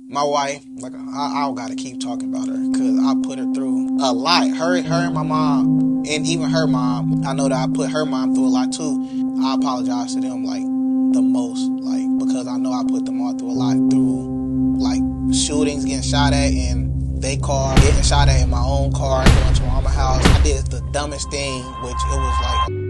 My wife, like I gotta keep talking about her because I put her through a lot. Her and my mom, and even her mom. I know that I put her mom through a lot too. I apologize to them like the most, like because I know I put them all through a lot through like shootings, getting shot at in they car, getting shot at in my own car, going to my mama's house. I did the dumbest thing, which it was like.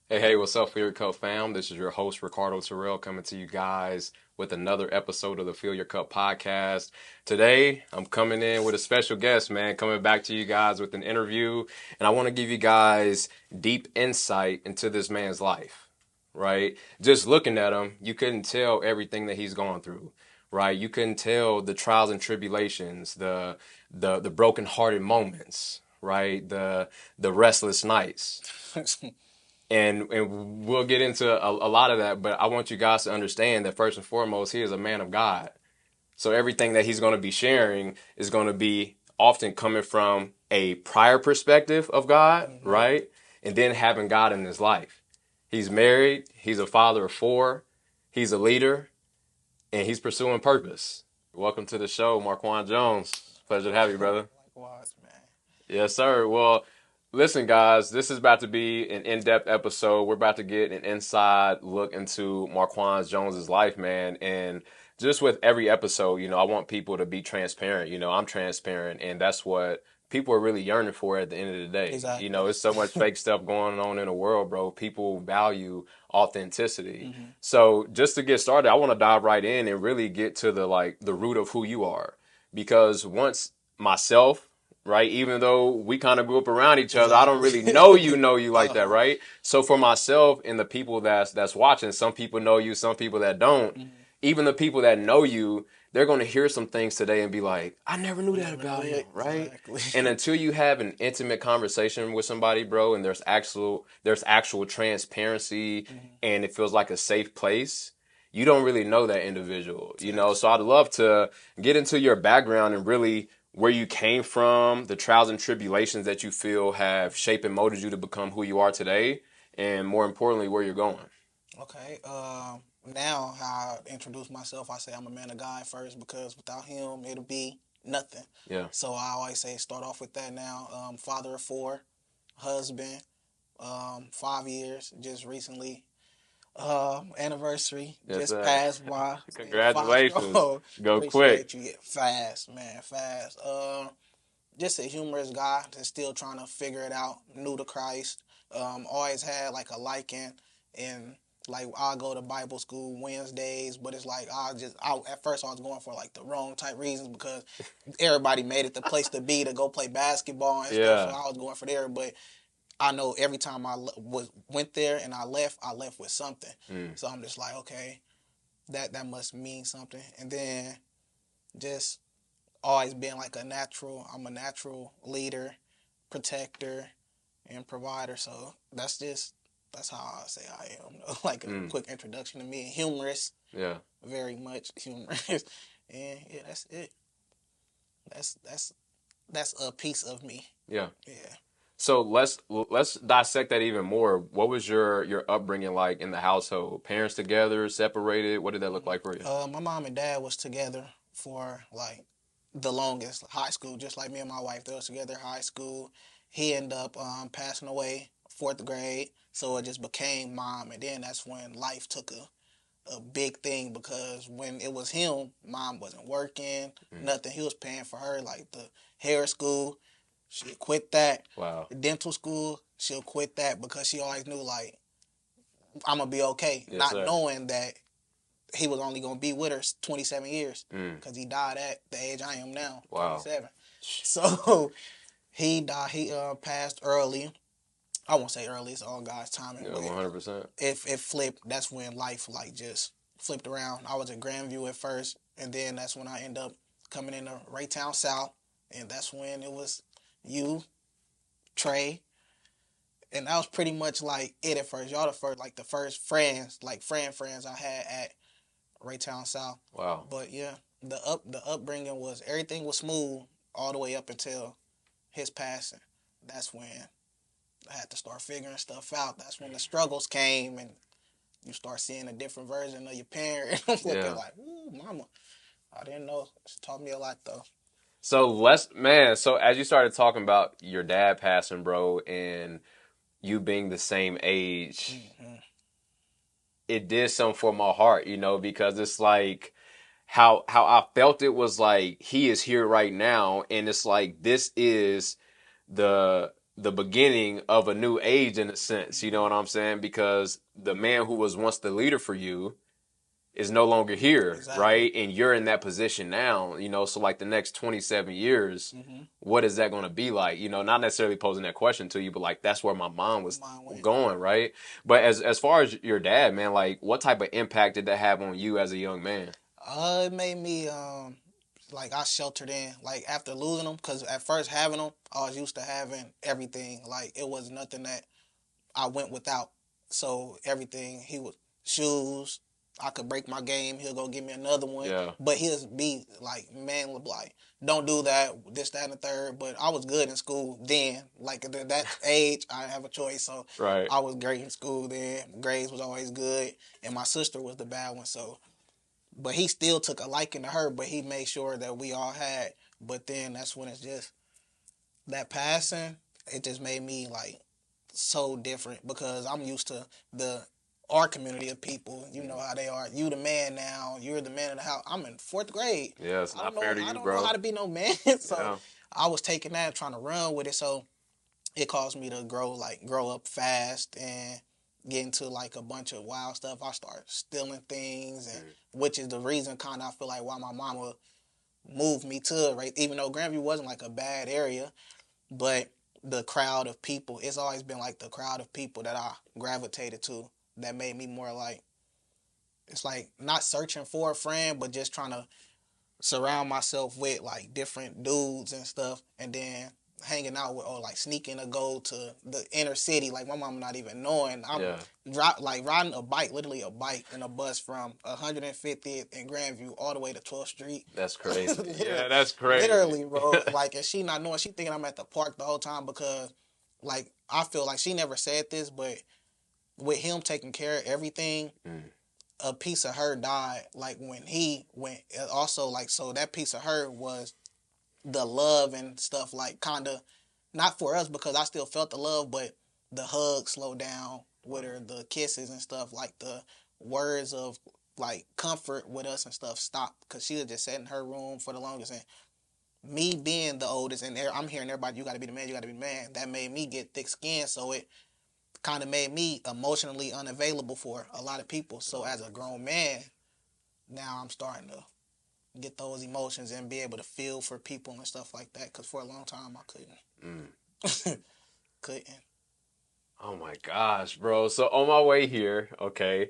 Hey, what's up, Feel Your Cup fam? This is your host, Ricardo Terrell, coming to you guys with another episode of the Feel Your Cup podcast. Today, I'm coming in with a special guest, man, coming back to you guys with an interview. And I want to give you guys deep insight into this man's life, right? Just looking at him, you couldn't tell everything that he's gone through, right? You couldn't tell the trials and tribulations, the broken-hearted moments, right? The restless nights. And we'll get into a lot of that, but I want you guys to understand that first and foremost, he is a man of God. So everything that he's going to be sharing is going to be often coming from a prior perspective of God, right? And then having God in his life. He's married, he's a father of 4, he's a leader, and he's pursuing purpose. Welcome to the show, Marquan Jones. Pleasure to have you, brother. Likewise, man. Yes, sir. Well, listen, guys, this is about to be an in-depth episode. We're about to get an inside look into Marquan Jones's life, man. And just with every episode, I want people to be transparent. I'm transparent, and that's what people are really yearning for at the end of the day. Exactly. It's so much fake stuff going on in the world, bro. People value authenticity. Mm-hmm. So just to get started, I want to dive right in and really get to the root of who you are. Because once myself, right? Even though we kind of grew up around each other, I don't really know you like that, right? So for myself and the people that's watching, some people know you, some people that don't. Mm-hmm. Even the people that know you, they're going to hear some things today and be like, I never knew that about him, right? Exactly. And until you have an intimate conversation with somebody, bro, and there's actual transparency Mm-hmm. and it feels like a safe place, you don't really know that individual, So I'd love to get into your background and really where you came from, the trials and tribulations that you feel have shaped and molded you to become who you are today, and more importantly, where you're going. Okay. Now how I introduce myself, I say I'm a man of God first because without him, it'll be nothing. Yeah. So I always say start off with that now. Father of 4, husband, 5 years, just recently. Anniversary Yes, just sir. passed by. Congratulations. Go quick. Appreciate you. Yeah, fast, man, fast. Just a humorous guy that's still trying to figure it out. New to Christ. Always had like a liking, and like I go to Bible school Wednesdays, but it's like at first I was going for like the wrong type reasons because everybody made it the place to be to go play basketball and stuff. So I was going for there, but I know every time I went there and I left with something. So I'm just like, okay, that must mean something. And then just always been like I'm a natural leader, protector, and provider. So that's how I say I am. Like a quick introduction to me. Humorous. Yeah. Very much humorous. And yeah, that's it. That's a piece of me. Yeah. Yeah. So let's dissect that even more. What was your upbringing like in the household? Parents together, separated? What did that look like for you? My mom and dad was together for like the longest. High school, just like me and my wife, they was together high school. He ended up passing away 4th grade, so it just became mom, and then that's when life took a big thing because when it was him, mom wasn't working, nothing. He was paying for her like the hair school. She'll quit that. Wow. The dental school, she'll quit that because she always knew like I'm gonna be okay, Yes, not sir. knowing that he was only going to be with her 27 years because he died at the age I am now, Wow. 27. So he died. He passed early. I won't say early. It's all God's timing. Yeah, But 100%. if it flipped, that's when life like just flipped around. I was at Grandview at first, and then that's when I ended up coming into Raytown South, and that's when it was you, Trey, and that was pretty much like it at first. Y'all the first friends, like friends I had at Raytown South. Wow. But yeah, the upbringing was everything was smooth all the way up until his passing. That's when I had to start figuring stuff out. That's when the struggles came, and you start seeing a different version of your parent. I'm looking Yeah. like, ooh, mama. I didn't know. She taught me a lot though. So let's man. So as you started talking about your dad passing, bro, and you being the same age, Hmm. it did something for my heart, because it's like how I felt it was like he is here right now, and it's like this is the beginning of a new age in a sense. You know Hmm. what I'm saying? Because the man who was once the leader for you is no longer here, Exactly. right? And you're in that position now, so like the next 27 years, Hmm. what is that going to be like? Not necessarily posing that question to you, but like that's where my mind was Mine went. going, right? But as far as your dad, man, like what type of impact did that have on you as a young man? It made me like I sheltered in like after losing them because at first having them I was used to having everything like it was nothing that I went without. So everything he would shoes. I could break my game. He'll go give me another one. Yeah, But he'll be like, man, like, don't do that, this, that, and the third. But I was good in school then. Like, at that age, I didn't have a choice. So right. I was great in school then. Grades was always good. And my sister was the bad one. So, but he still took a liking to her, but he made sure that we all had. But then that's when it's just that passing, it just made me like so different because I'm used to the our community of people. You know how they are. You the man now. You're the man of the house. I'm in fourth grade. Yeah, it's I don't not know. fair to I you, don't know how bro. to be no man. So Yeah. I was taking that and trying to run with it. So it caused me to grow up fast and get into like a bunch of wild stuff. I started stealing things, and Mm. which is the reason kind of I feel like why my mama moved me to it, right. Even though Grandview wasn't like a bad area, but the crowd of people, it's always been like the crowd of people that I gravitated to that made me more like, it's like not searching for a friend, but just trying to surround myself with like different dudes and stuff, and then hanging out with or like sneaking to go to the inner city, like my mom not even knowing. I'm Yeah. like riding a bike, literally a bike and a bus from 150th and Grandview all the way to 12th Street. That's crazy. literally, Yeah, that's crazy. literally, bro. Like, and she not knowing, she thinking I'm at the park the whole time because, like, I feel like she never said this, but with him taking care of everything, Mm. a piece of her died. Like when he went, also like so that piece of her was the love and stuff. Like kind of not for us because I still felt the love, but the hugs slowed down with Wow. her, the kisses and stuff. Like the words of like comfort with us and stuff stopped because she was just sat in her room for the longest. And me being the oldest, and I'm hearing everybody, you got to be the man, you got to be the man. That made me get thick skin, so it kind of made me emotionally unavailable for a lot of people. So Oh as a grown man, now I'm starting to get those emotions and be able to feel for people and stuff like that. Because for a long time I Mm. couldn't, couldn't. Oh my gosh, bro. So on my way here, okay,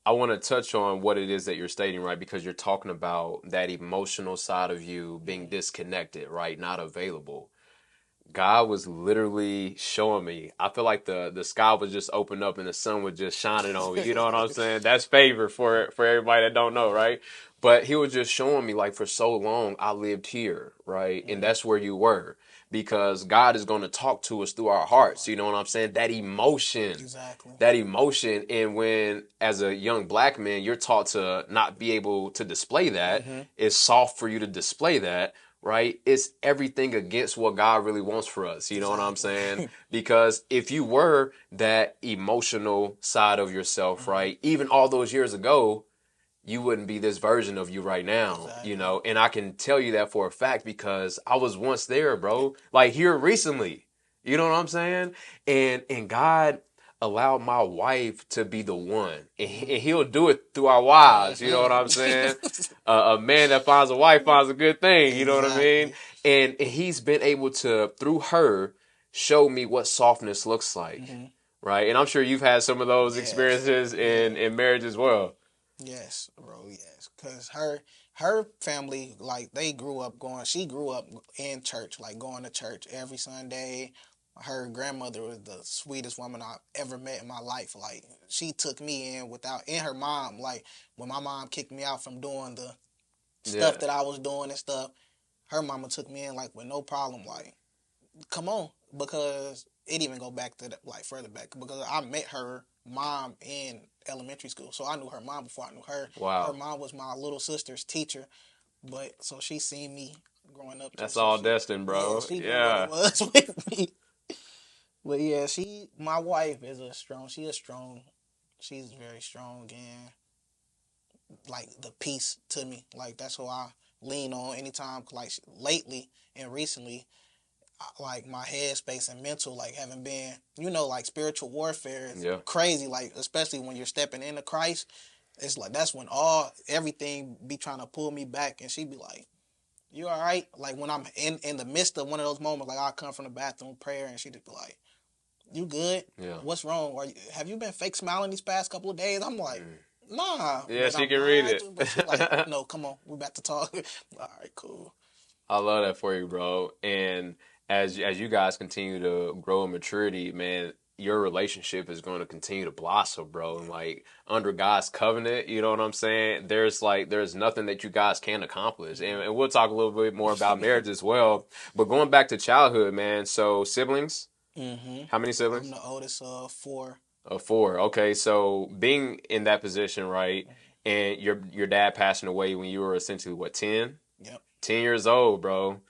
I want to touch on what it is that you're stating, right? Because you're talking about that emotional side of you being Mm-hmm. disconnected, right? Not available. God was literally showing me. I feel like the sky was just opened up and the sun was just shining on me. You know what I'm saying? That's favor for everybody that don't know, right? But he was just showing me like for so long I lived here, right? And Mm-hmm. that's where you were because God is going to talk to us through our hearts. You know what I'm saying? That emotion. Exactly. That emotion, and when as a young black man you're taught to not be able to display that, Mm-hmm. it's soft for you to display that, right? It's everything against what God really wants for us. You know what I'm Exactly. saying? Because if you were that emotional side of yourself, Mm-hmm. right, even all those years ago, you wouldn't be this version of you right now, Exactly. and I can tell you that for a fact because I was once there, bro. Like here recently. You know what I'm saying? And God allowed my wife to be the one. And, Mm-hmm. and he'll do it through our wives, you know what I'm saying? Mm-hmm. A man that finds a wife finds a good thing, you know what I mean? Exactly. And he's been able to through her show me what softness looks like. Mm-hmm. Right? And I'm sure you've had some of those Yes. experiences Yeah. in marriage as well. Yes, bro. Yes, cause her family like they grew up going. She grew up in church, like going to church every Sunday. Her grandmother was the sweetest woman I've ever met in my life. Like she took me in without, and her mom. Like when my mom kicked me out from doing the stuff Yeah. that I was doing and stuff, her mama took me in like with no problem. Like come on, because it even go back to like further back because I met her mom in elementary school, so I knew her mom before I knew her. Her Wow. mom was my little sister's teacher, but so she seen me growing up too. That's So all she, destined, yeah, bro. she knew what it Yeah. was with me. But yeah, my wife is she's very strong and like the peace to me. Like that's who I lean on anytime. Like lately and recently, like my headspace and mental, like having been, like spiritual warfare is Yeah. crazy. Like especially when you're stepping into Christ, it's like that's when everything be trying to pull me back, and she be like, "You all right?" Like when I'm in the midst of one of those moments, like I come from the bathroom prayer, and she just be like, "You good? Yeah. What's wrong? Or have you been fake smiling these past couple of days?" I'm like, "Nah," Yeah, but she I'm can read trying it. to. But she like, "No, come on, we about to talk." All right, cool. I love that for you, bro. And as you guys continue to grow in maturity, man, your relationship is going to continue to blossom, bro. And Yeah, like under God's covenant, you know what I'm saying? There's nothing that you guys can't accomplish. And we'll talk a little bit more about marriage as well. But going back to childhood, man. So siblings, how many I'm siblings? the oldest of four. Four. Okay, so being in that position, right? Mhm. And your dad passing away when you were essentially what, 10? Yep. 10 years old, bro.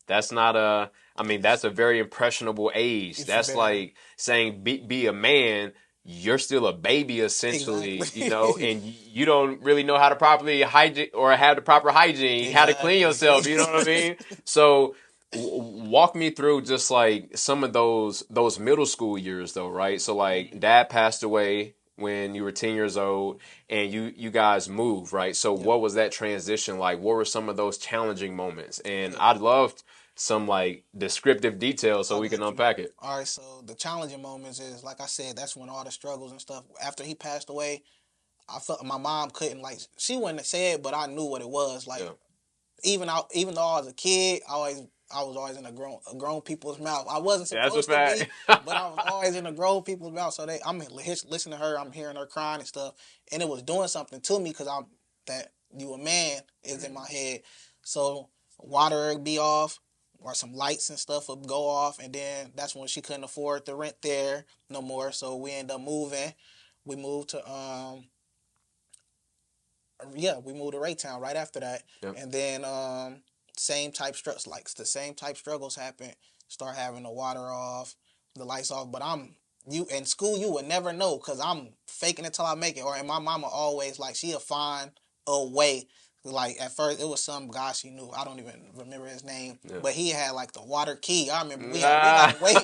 That's not a, I mean, that's a very impressionable age. It's That's very like saying be a man. You're still a baby essentially, exactly. and you don't really know how to properly hygiene or have the proper hygiene, how to clean Exactly. yourself. You know what I mean? So walk me through just like some of those middle school years though, right? So like Mhm. dad passed away when you were 10 years old and you guys moved, right? So Yep. what was that transition like? What were some of those challenging moments? And Yep. I'd love some like descriptive details so I we can got you. unpack it. All right. So the challenging moments is like I said. That's when all the struggles and stuff. After he passed away, I felt my mom couldn't like. She wouldn't say it, but I knew what it was. Like Yeah. even though I was a kid, I was always in a grown people's mouth. I wasn't That's a supposed to fact. be, but I was always in a grown people's mouth. So I'm listening to her, I'm hearing her crying and stuff, and it was doing something to me because I'm that you a man is in my head. So water would be off, or some lights and stuff would go off, and then that's when she couldn't afford the rent there no more. So we end up moving. We moved to we moved to Raytown right after that, Yep. and then same type struggles, like the same type struggles happen. Start having the water off, the lights off, but I'm you in school. You would never know because I'm faking it till I make it. Or and my mama always like she'll find a way. Like at first, it was some guy she knew. I don't even remember his name, Yeah. but he had like the water key. I remember we Nah. gotta wait.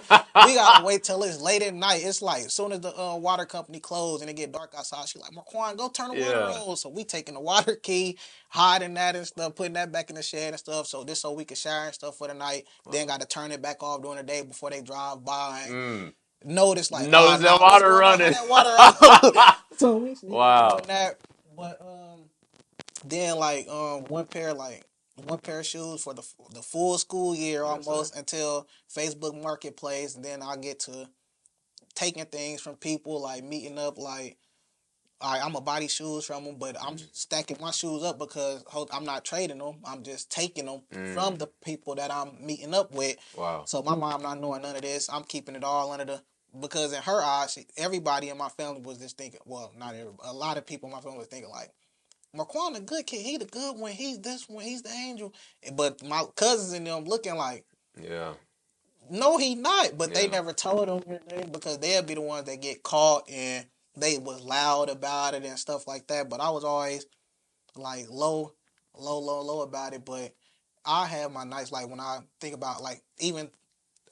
We gotta wait till it's late at night. It's like as soon as the water company closed and it get dark outside, she like Marquan, go turn the water Yeah. on. So we taking the water key, hiding that and stuff, putting that back in the shed and stuff. So we could shower and stuff for the night. Then Wow. got to turn it back off during the day before they drive by. Mm. Notice like, Notice that what's water going on? How running. that water off? So we was doing Wow. that, but then like one pair of shoes for the full school year Yes, sir. almost until Facebook Marketplace, and then I get to taking things from people like meeting up like. All right, I'm gonna buy these shoes from them, but I'm Mm. stacking my shoes up because I'm not trading them. I'm just taking them Mm. from the people that I'm meeting up with. Wow. So my mom not knowing none of this. I'm keeping it all under the because in her eyes, everybody in my family was just thinking. Well, not everybody. A lot of people in my family was thinking like, Marquan the good kid. He the good one. He's this one. He's the angel. But my cousins and them looking like, Yeah. no, he not. But they Yeah. never told them because they'll be the ones that get caught and they was loud about it and stuff like that. But I was always like low about it. But I have my nights like when I think about like even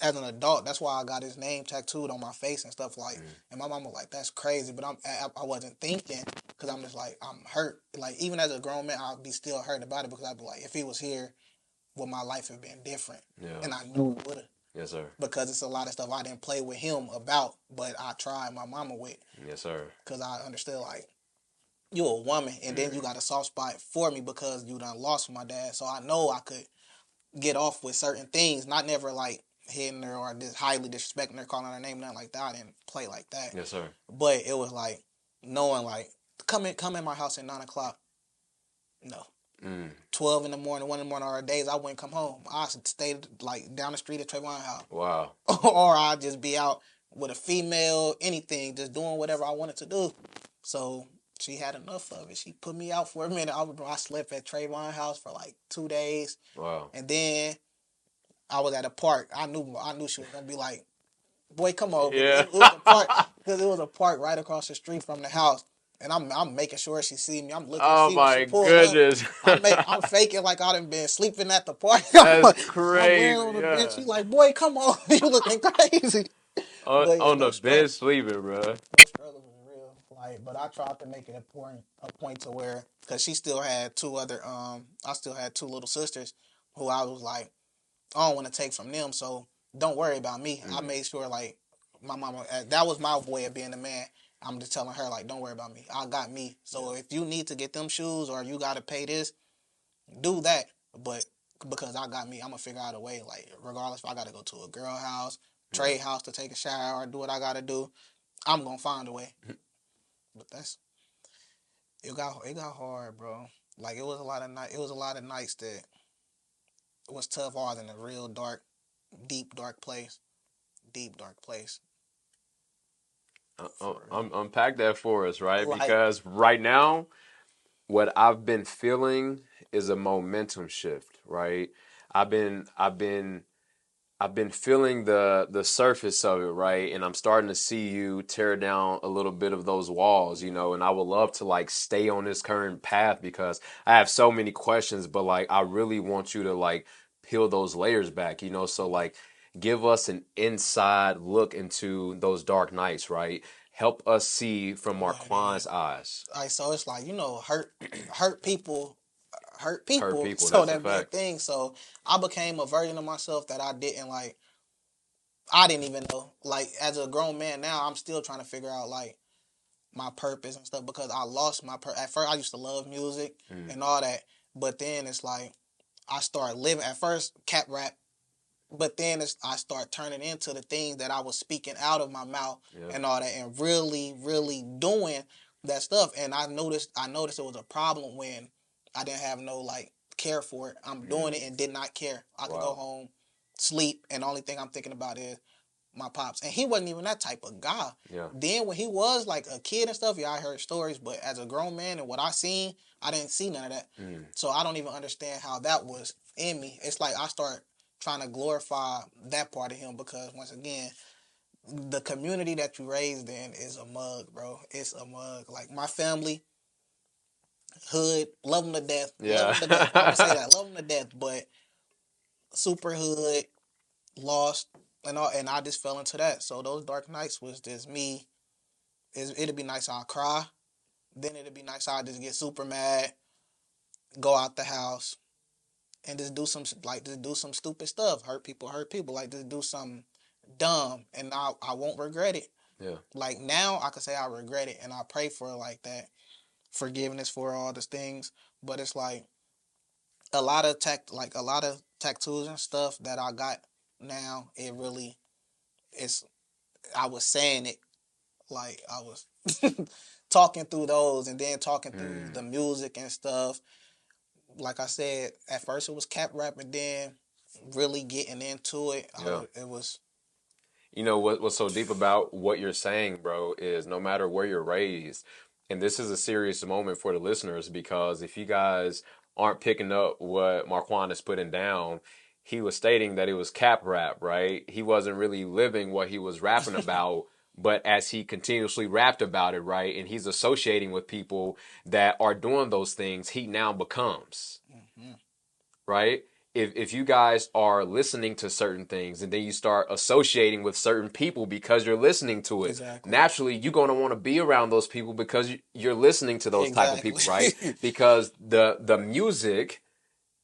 as an adult, that's why I got his name tattooed on my face and stuff like. Mm. And my mom was like, "That's crazy," but I wasn't thinking because I'm just like I'm hurt. Like even as a grown man, I'd be still hurt about it because I'd be like, if he was here, would my life have been different? Yeah. And I knew it would have Yes, sir. because it's a lot of stuff I didn't play with him about, but I tried my mama with Yes, sir. because I understood like you a woman and then you Mm. got a soft spot for me because you done lost my dad, so I know I could get off with certain things, not never like hitting her or just highly disrespecting her, calling her name, nothing like that. I didn't play like that. Yes, sir. But it was like knowing like come in my house at 9 o'clock. No. 12 in the morning, 1 in the morning, or days I wouldn't come home. I stayed like down the street at Trayvon's house. Wow. Or I'd just be out with a female, anything, just doing whatever I wanted to do. So she had enough of it. She put me out for a minute. I slept at Trayvon's house for like 2 days. Wow. And then I was at a park. I knew she was gonna be like, "Boy, come over." Yeah. It was a park because it was a park right across the street from the house. And I'm making sure she see me. I'm looking to Oh see when she my pulled up. goodness. I'm faking like I done been sleeping at the park. That's I'm laying crazy. on the Yeah. bench. She like, "Boy, come on." You looking crazy. But yeah, On the bed sleeping, bro. those struggles was real. Like, but I tried to make it a point to where, because she still had two other, I still had two little sisters who I was like, I don't want to take from them, so don't worry about me. I made sure, like, my mama, that was my way of being a man. I'm just telling her, like, don't worry about me. I got me. So if you need to get them shoes or you got to pay this, do that. But because I got me, I'm going to figure out a way, like, regardless if I got to go to a girl house, trade house to take a shower or do what I got to do, I'm going to find a way. But it got hard, bro. Like, it was a lot of nights that it was tough, hard in a real dark, deep, dark place. Deep, dark place. Unpack that for us, right? Like, Because right now, what I've been feeling is a momentum shift, right? I've been I've been I've been feeling the surface of it, right? And I'm starting to see you tear down a little bit of those walls, and I would love to like stay on this current path because I have so many questions, but like I really want you to like peel those layers back, so like give us an inside look into those dark nights, right? Help us see from man. Marquan's eyes. Like, so it's like, hurt people hurt Hurt people. people, So that's a that be a fact. thing. So I became a version of myself that I didn't even know. Like, as a grown man now, I'm still trying to figure out, like, my purpose and stuff because I lost my At first, I used to love music and all that. But then it's like, I started living, at first, cap rap. But then I start turning into the things that I was speaking out of my mouth Yeah. and all that, and really, really doing that stuff. And I noticed it was a problem when I didn't have no like care for it. I'm doing it and did not care. I could go Wow. home, sleep, and the only thing I'm thinking about is my pops. And he wasn't even that type of guy. Yeah. Then when he was like a kid and stuff, yeah, I heard stories. But as a grown man and what I seen, I didn't see none of that. So I don't even understand how that was in me. It's like I start trying to glorify that part of him because once again, the community that you raised in is a mug, bro. It's a mug. Like my family, hood, love them to death. Love Yeah. them to death. I'm gonna say that, love them to death. But super hood, lost, and all, and I just fell into that. So those dark nights was just me. It'd be nice I'll cry. Then it'd be nice I'll just get super mad, go out the house, and just do some stupid stuff. Hurt people. Like just do something dumb, and I won't regret it. Yeah. Like now, I could say I regret it, and I pray for like that forgiveness for all these things. But it's like a lot of tattoos and stuff that I got now. It really, it's I was saying it like I was talking through those, and then talking through the music and stuff. Like I said, at first it was cap rap, and then really getting into it, Yeah. it was. What's so deep about what you're saying, bro, is no matter where you're raised, and this is a serious moment for the listeners because if you guys aren't picking up what Marquan is putting down, he was stating that it was cap rap, right? He wasn't really living what he was rapping about, but as he continuously rapped about it, right, and he's associating with people that are doing those things, he now becomes, right? If you guys are listening to certain things and then you start associating with certain people because you're listening to it, Exactly. naturally you're going to want to be around those people because you're listening to those type of Exactly. people, right? Because the music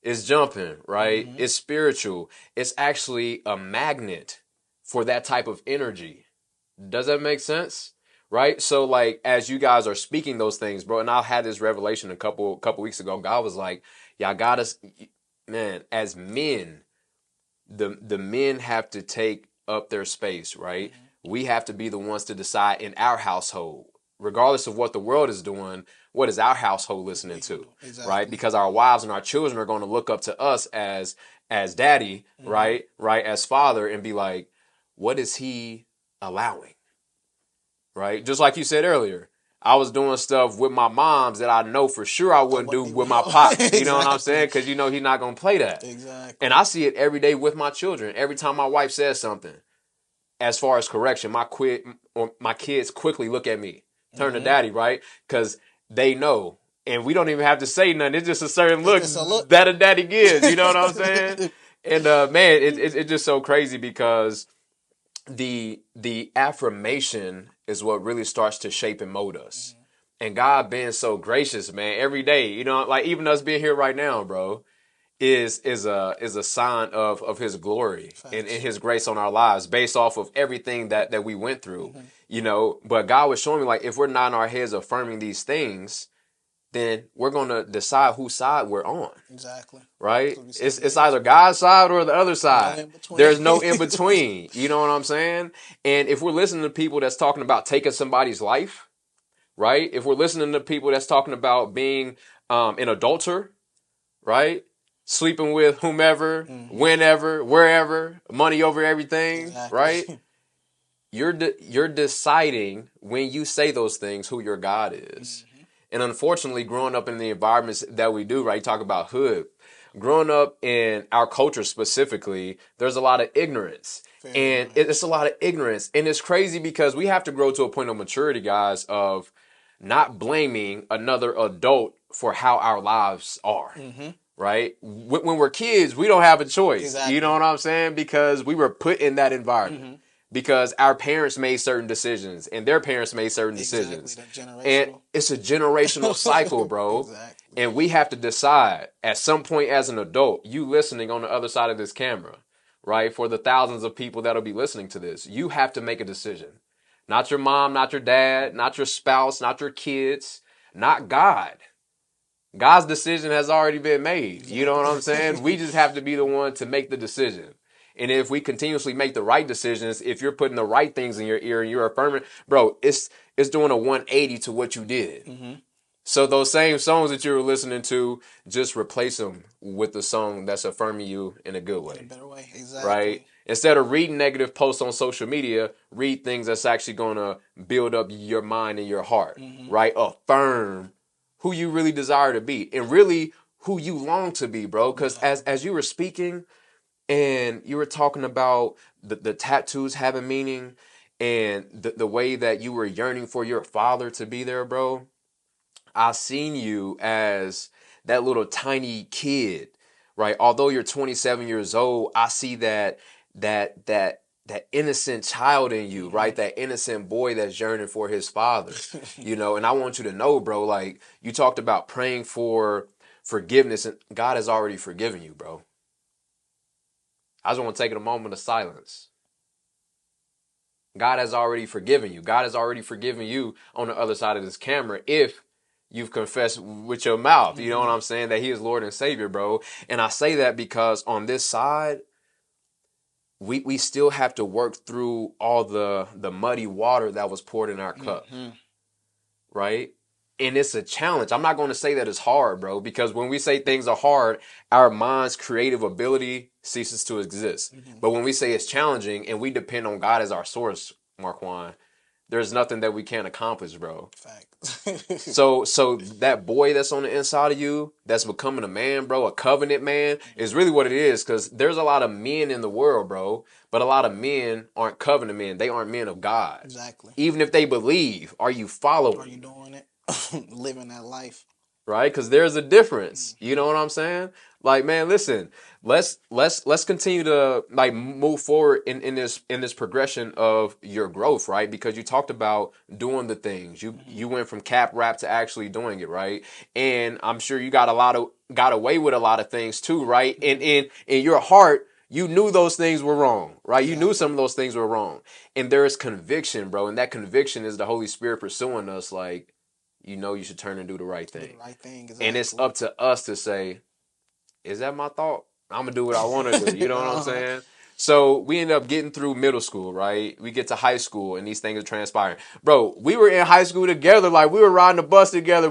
is jumping, right? It's spiritual. It's actually a magnet for that type of energy. Does that make sense? Right? So like as you guys are speaking those things, bro, and I had this revelation a couple weeks ago. God was like, y'all got us, man, as men, the men have to take up their space, right? We have to be the ones to decide in our household. regardless of what the world is doing, what is our household listening to, right? Exactly. Because our wives and our children are going to look up to us as daddy, Mm-hmm. right, as father, and be like, what is he allowing, right? Just like you said earlier, I was doing stuff with my moms that I know for sure I I wouldn't do wouldn't with even my know. pops. You know what I'm saying? Exactly. Because he's not going to play that. And Exactly. I see it every day with my children. Every time my wife says something, as far as correction, my kids quickly look at me, turn to Mm-hmm. daddy, right? Because they know, and we don't even have to say nothing. It's just a certain look It's a look. that a daddy gives. You know what I'm saying? And man, it's just so crazy because the affirmation is what really starts to shape and mold us. Mm-hmm. And God being so gracious, man, every day, like even us being here right now, bro, is a sign of his glory and Facts. his grace on our lives based off of everything that we went through, Mm-hmm. but God was showing me, like, if we're not in our heads affirming these things, then we're going to decide whose side we're on, Exactly. right? That's what we said It's years either ago. God's side or the other No side. in between. There's no in between. You know what I'm saying? And if we're listening to people that's talking about taking somebody's life, right? If we're listening to people that's talking about being an adulterer, right? Sleeping with whomever, Mm-hmm. whenever, wherever, money over everything, Exactly. right? You're deciding when you say those things who your God is. Mm-hmm. And unfortunately, growing up in the environments that we do, right? You talk about hood. Growing up in our culture specifically, there's a lot of ignorance. Very And ignorant. it's a lot of ignorance. And it's crazy because we have to grow to a point of maturity, guys, of not blaming another adult for how our lives are, Mm-hmm. right? When we're kids, we don't have a choice. You know Exactly. what I'm saying? Because we were put in that environment. Mm-hmm. Because our parents made certain decisions and their parents made certain Exactly. decisions. That And generational. it's a generational cycle, bro. Exactly. And we have to decide at some point as an adult, you listening on the other side of this camera, right? For the thousands of people that'll be listening to this, you have to make a decision. Not your mom, not your dad, not your spouse, not your kids, not God. God's decision has already been made. You know what I'm saying? We Exactly. just have to be the one to make the decision. And if we continuously make the right decisions, if you're putting the right things in your ear and you're affirming, bro, it's doing a 180 to what you did. Mm-hmm. So those same songs that you were listening to, just replace them with the song that's affirming you in a good In a way, better way. right? Exactly. Instead of reading negative posts on social media, read things that's actually going to build up your mind and your heart, Mm-hmm. right? Affirm who you really desire to be and really who you long to be, bro. Because Exactly. as you were speaking and you were talking about the tattoos having meaning and the way that you were yearning for your father to be there, bro, I seen you as that little tiny kid, right? Although you're 27 years old, I see that innocent child in you, Mm-hmm. right? That innocent boy that's yearning for his father, and I want you to know, bro, like you talked about praying for forgiveness, and God has already forgiven you, bro. I just want to take a moment of silence. God has already forgiven you. God has already forgiven you on the other side of this camera if you've confessed with your mouth. You know what Mm-hmm. I'm saying? That He is Lord and Savior, bro. And I say that because on this side, we still have to work through all the muddy water that was poured in our cup, Mm-hmm. right? And it's a challenge. I'm not going to say that it's hard, bro, because when we say things are hard, our mind's creative ability ceases to exist. Mm-hmm. But when we say it's challenging and we depend on God as our source, Marquan, there's nothing that we can't accomplish, bro. Fact. So that boy that's on the inside of you, that's becoming a man, bro, a covenant man, is really what it is. Because there's a lot of men in the world, bro, but a lot of men aren't covenant men. They aren't men of God. Exactly. Even if they believe, are you Are you following? doing it? Living that life. Right? Because there's a difference. You Mm-hmm. know what I'm saying? Like, man, listen. Let's continue to like move forward in this progression of your growth, right? Because you talked about doing the things. You Mm-hmm. you went from cap rap to actually doing it, right? And I'm sure you got away with a lot of things too, right? And Mm-hmm. in your heart, you knew those things were wrong, right? You knew Exactly. some of those things were wrong. And there is conviction, bro. And that conviction is the Holy Spirit pursuing us, like, you should turn and do the right Do the thing. right thing. And it's Exactly. up to us to say, is that my thought? I'm gonna do what I want to do. You know what I'm Uh-huh. saying? So we end up getting through middle school, right? We get to high school, and these things are transpiring. Bro, we were in high school together, like we were riding the bus together.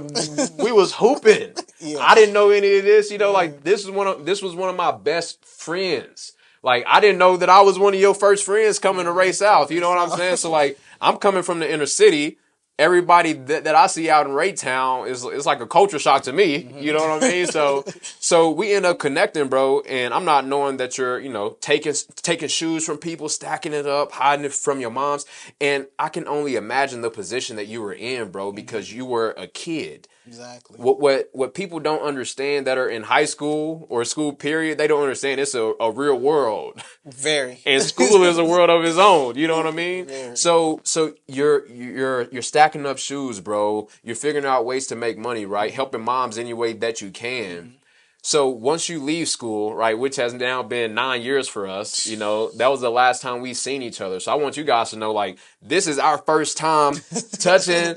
We was hooping. Yeah. I didn't know any of this, Yeah. like this was one of my best friends. Like I didn't know that I was one of your first friends coming to Ray South. You know what I'm saying? So like I'm coming from the inner city. Everybody that I see out in Raytown is like a culture shock to me. You know what I mean? So we end up connecting, bro. And I'm not knowing that you're, taking shoes from people, stacking it up, hiding it from your moms. And I can only imagine the position that you were in, bro, because you were a kid. Exactly. What people don't understand that are in high school or school period, they don't understand it's a real world. Very. And school is a world of its own. You know what I mean? Very. So you're stacking up shoes, bro. You're figuring out ways to make money, right? Helping moms any way that you can. So once you leave school, right, which has now been 9 years for us, that was the last time we seen each other. So I want you guys to know, like, this is our first time touching,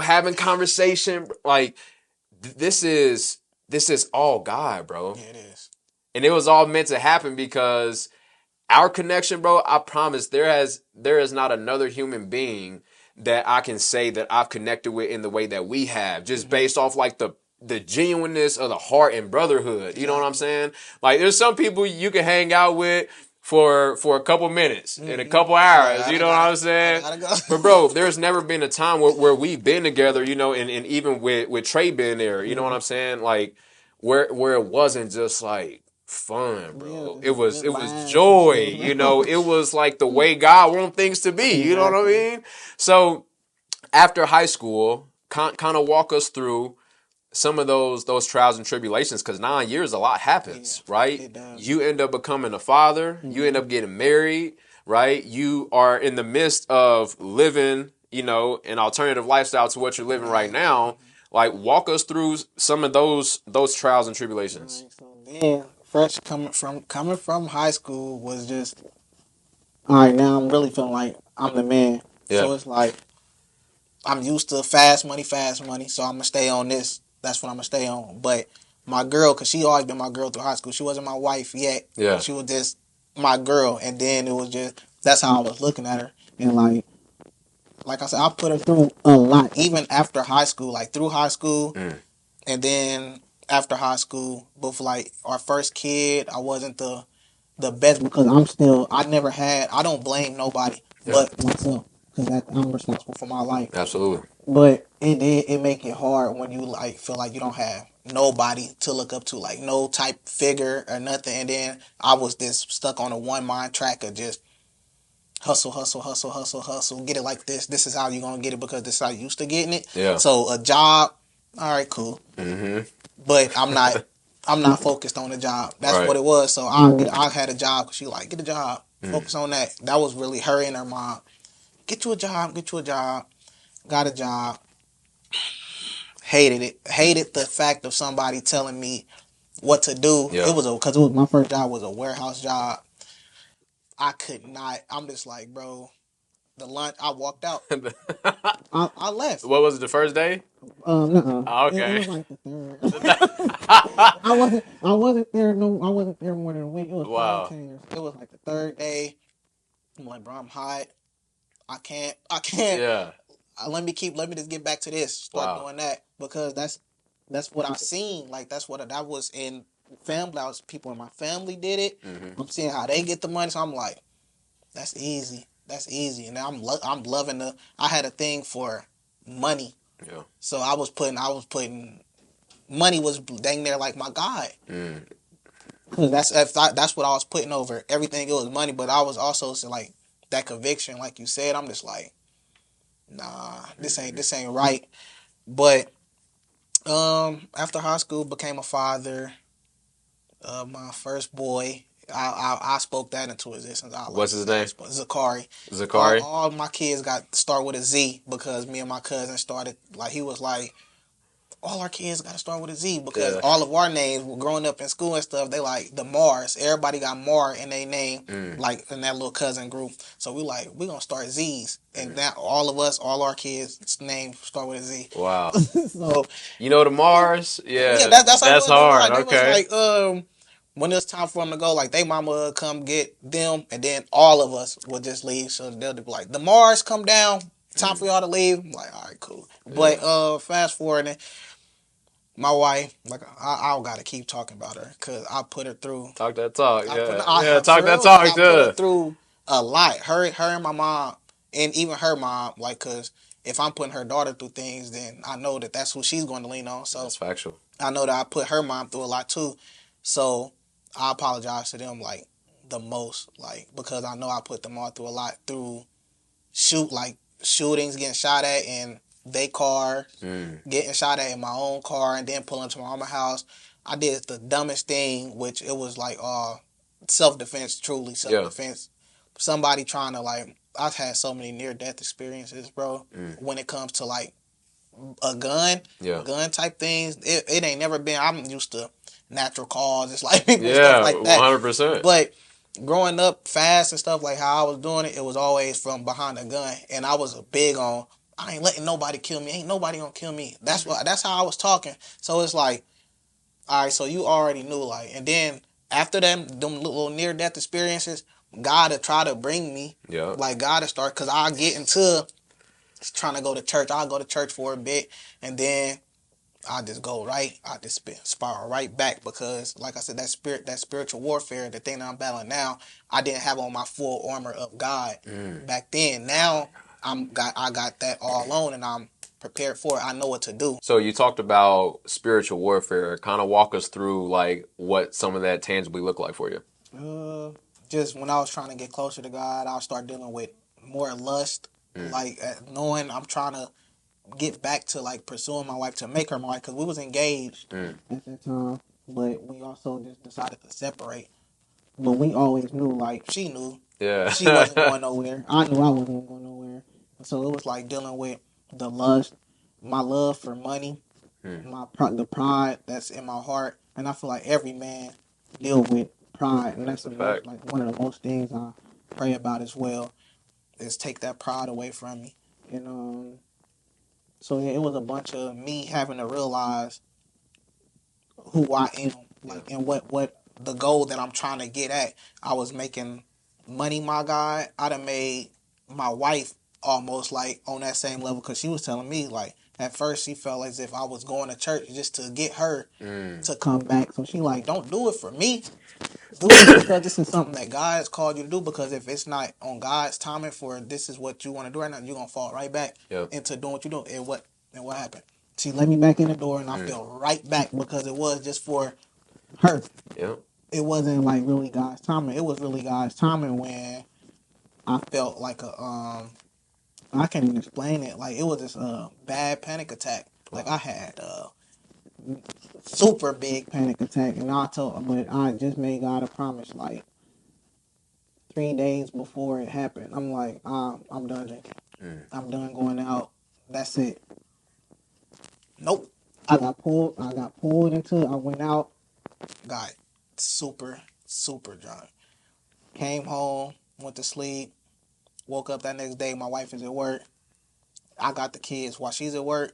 having conversation. Like, this is all God, bro. Yeah, it is. And it was all meant to happen because our connection, bro, I promise there is not another human being that I can say that I've connected with in the way that we have, just based off like the genuineness of the heart and brotherhood. You know what I'm saying? Like there's some people you can hang out with for a couple minutes and a couple hours. Yeah, You know what I'm saying? go. But bro, there's never been a time where we've been together, and even with Trey being there, you know what I'm saying? Like where it wasn't just like fun, bro. Yeah, It was joy, it was like the way God wants things to be, you know what I mean? So after high school, kind of walk us through some of those trials and tribulations, because 9 years a lot happens, right? It does. You end up becoming a father, you end up getting married, right? You are in the midst of living, an alternative lifestyle to what you're living right now. Like walk us through some of those trials and tribulations. So then, fresh coming from high school was just all right. Now I'm really feeling like I'm the man. Yeah. So it's like I'm used to fast money. So I'm gonna stay on this. That's what I'm gonna stay on. But my girl, cause she always been my girl through high school. She wasn't my wife yet. Yeah. She was just my girl, and then it was just that's how I was looking at her, and like I said, I put her through a lot, even after high school, like through high school, and then after high school. But for like our first kid, I wasn't the best because I don't blame nobody but myself because I'm responsible for my life. Absolutely. But it make it hard when you like feel like you don't have nobody to look up to, like no type figure or nothing. And then I was just stuck on a one mind track of just hustle, hustle, hustle, hustle, hustle. Get it like this. This is how you're gonna get it because this is how you used to getting it. Yeah. So a job, all right, cool. But I'm not focused on the job. That's Right. what it was. So I had a job because she like get a job, focus on that. That was really her and her mom. Get you a job. Got a job. Hated it. Hated the fact of somebody telling me what to do. Yeah. It was because my first job was a warehouse job. I could not. I'm just like, bro. The lunch. I walked out. I left. What was it, the first day? No. Oh, okay. It was like the third. I wasn't there. No, I wasn't there more than a week. It was Wow. 5 It was like the third day. I'm like, bro, I'm hot. I can't. Yeah. Let me just get back to this. Start doing that because that's what I've seen. Like that was in family. People in my family did it. I'm seeing how they get the money. So I'm like, that's easy. That's easy. And now I'm loving I had a thing for money. Yeah. So I was putting money was dang near like my God. Cause that's what I was putting over everything. It was money, but I was also like that conviction, like you said. I'm just like, nah, this ain't right. But after high school, became a father. My first boy, I spoke that into existence. What's his name? Zakari. Zakari. All my kids got start with a Z because me and my cousin started. Like he was like, all our kids got to start with a Z because all of our names were growing up in school and stuff. They like the Mars. Everybody got Mar in their name, like in that little cousin group. So we gonna start Z's, and now all our kids' names start with a Z. Wow. So the Mars? Yeah. that's hard. They Okay. was like when it's time for them to go, like they mama would come get them, and then all of us would just leave. So they'll be like, the Mars come down, time for y'all to leave. I'm like, all right, cool. But Yeah. fast forwarding, my wife, like I don't gotta keep talking about her because I put her through. Talk that talk. I put Yeah. Yeah. I Talk for that real, like talk. I put her Yeah. through a lot. Her and my mom, and even her mom, like, cause if I'm putting her daughter through things, then I know that that's who she's going to lean on. So That's factual. I know that I put her mom through a lot too. So I apologize to them like the most, like because I know I put them all through a lot through shootings, getting shot at in their car, getting shot at in my own car, and then pulling to my mama's house. I did the dumbest thing, which it was like self defense, truly self Yeah. defense. Somebody trying to like, I've had so many near death experiences, bro. When it comes to like a gun, Yeah. gun type things, it ain't never been. I'm used to natural causes, like people and stuff Yeah. like that. 100%. But growing up fast and stuff like how I was doing it, it was always from behind a gun, and I was big on I ain't letting nobody kill me. Ain't nobody gonna kill me. That's how I was talking. So it's like, all right, so you already knew, like, and then after them little near death experiences, God to try to bring me, Yeah. like God to start, cause I get into trying to go to church. I'll go to church for a bit, and then I just go right. I just spiral right back because, like I said, that spiritual warfare, the thing that I'm battling now, I didn't have on my full armor of God back then. Now I got that all on, and I'm prepared for it. I know what to do. So you talked about spiritual warfare. Kind of walk us through like what some of that tangibly look like for you. Uh, just when I was trying to get closer to God, I'll start dealing with more lust, like knowing I'm trying to get back to like pursuing my wife to make her my wife because we was engaged at that time, but we also just decided to separate. But we always knew, like she knew Yeah. she wasn't going nowhere. I knew I wasn't going nowhere. So it was like dealing with the lust, my love for money, the pride that's in my heart, and I feel like every man deal with pride, and that's That's a the most fact. like one of the most things I pray about as well is take that pride away from me. And so yeah, it was a bunch of me having to realize who I am, like, and what the goal that I'm trying to get at. I was making money my God. I done made my wife almost like on that same level because she was telling me like at first she felt as if I was going to church just to get her to come back. So she like, don't do it for me. Do it because this is something that God has called you to do. Because if it's not on God's timing for this is what you want to do right now, you're gonna fall right back Yep. into doing what you do. And what happened? She let me back in the door, and I fell right back because it was just for her. Yep. It wasn't like really God's timing. It was really God's timing when I felt like I can't even explain it. Like it was this bad panic attack. Like I had super big panic attack, and but I just made God a promise like 3 days before it happened. I'm like, I'm done drinking. I'm done going out. That's it. Nope. I got pulled into it. I went out, got super, super drunk. Came home, went to sleep, woke up that next day. My wife is at work. I got the kids while she's at work.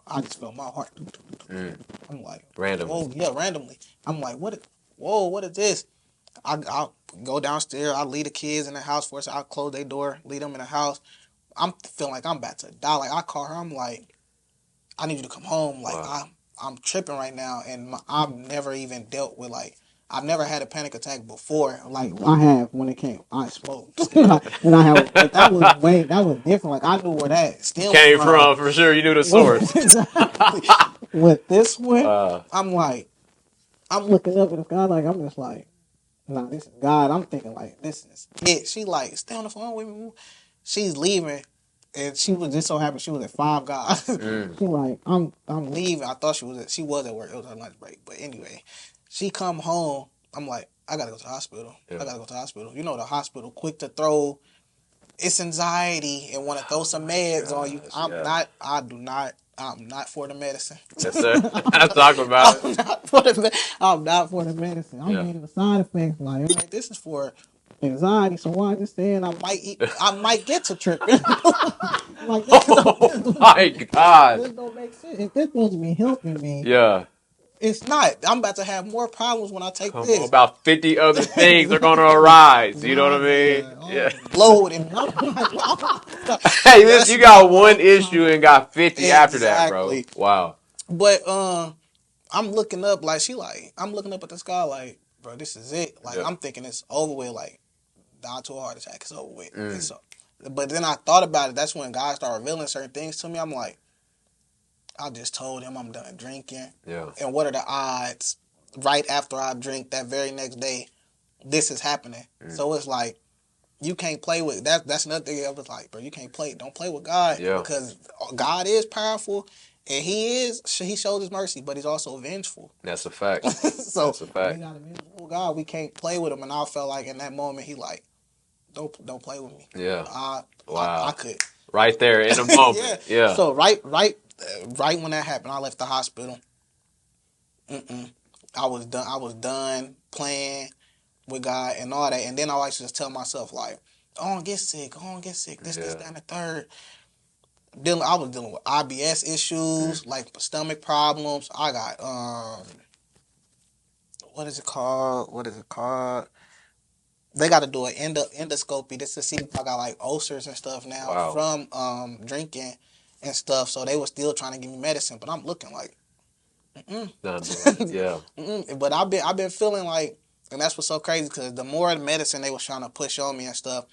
I just felt my heart. I'm like, Randomly. whoa, yeah, randomly. I'm like, whoa, what is this? I go downstairs. I leave the kids in the house for us. I close their door, leave them in the house. I'm feeling like I'm about to die. Like I call her. I'm like, I need you to come home. Like Wow. I'm tripping right now, and I've never even dealt with like I've never had a panic attack before. Like I have when it came, I smoked, and I have. But that was different. Like I knew where that stemmed Came from. from for sure. You knew the source. Exactly. With this one, Uh, I'm like, I'm looking up at the sky. Like I'm just like, nah, this is God. I'm thinking like this is it. She like stay on the phone with me. She's leaving, and she was just so happy she was at Five Guys. She like I'm leaving. I thought she was at work. It was her lunch break. But anyway, she come home. I'm like, I gotta go to the hospital. Yeah. I gotta go to the hospital. You know the hospital quick to throw. It's anxiety and want to throw some meds on you. I'm yeah. not. I do not. I'm not for the medicine. Yes, sir. Let's talk about I'm it. not for the. I'm not for the medicine. I'm Yeah. getting the side effects. Like this is for anxiety. So why just saying I might get to tripping. Like Oh my God. this don't make sense. If this supposed to be helping me, Yeah. It's not. I'm about to have more problems when I take Come on, this. about 50 other things are going to arise. You know what I mean? Man, Yeah. I'm loaded. I'm like, Hey, listen, that's you got not what one I'm trying issue to. and got 50 after that, bro. Exactly. Wow. But I'm looking up like I'm looking up at the sky like, bro, this is it. Like Yeah. I'm thinking it's over with. Like died to a heart attack. It's over with. Mm. It's but then I thought about it. That's when God started revealing certain things to me. I'm like, I just told him I'm done drinking. Yeah. And what are the odds? Right after I drink, that very next day, this is happening. Mm. So it's like you can't play with that. That's another thing I was like, bro, you can't play. Don't play with God Yeah. because God is powerful and He shows His mercy, but He's also vengeful. That's a fact. So That's a fact. we got a vengeful God. We can't play with Him, and I felt like in that moment He like, don't play with me. Yeah. I Wow. could. Right there in a Yeah. moment. Yeah. So right when that happened, I left the hospital. I was done. I was done playing with God and all that. And then I always just tell myself like, "Oh, get sick. Oh, get sick. This, Yeah. that, and the third." I was dealing with IBS issues, like stomach problems. I got what is it called? What is it called? They got to do an endoscopy just to see if I got like ulcers and stuff now Wow. from drinking and stuff. So they were still trying to give me medicine, but I'm looking like, Not doing it. Yeah. But I've been feeling like, and that's what's so crazy because the more medicine they was trying to push on me and stuff,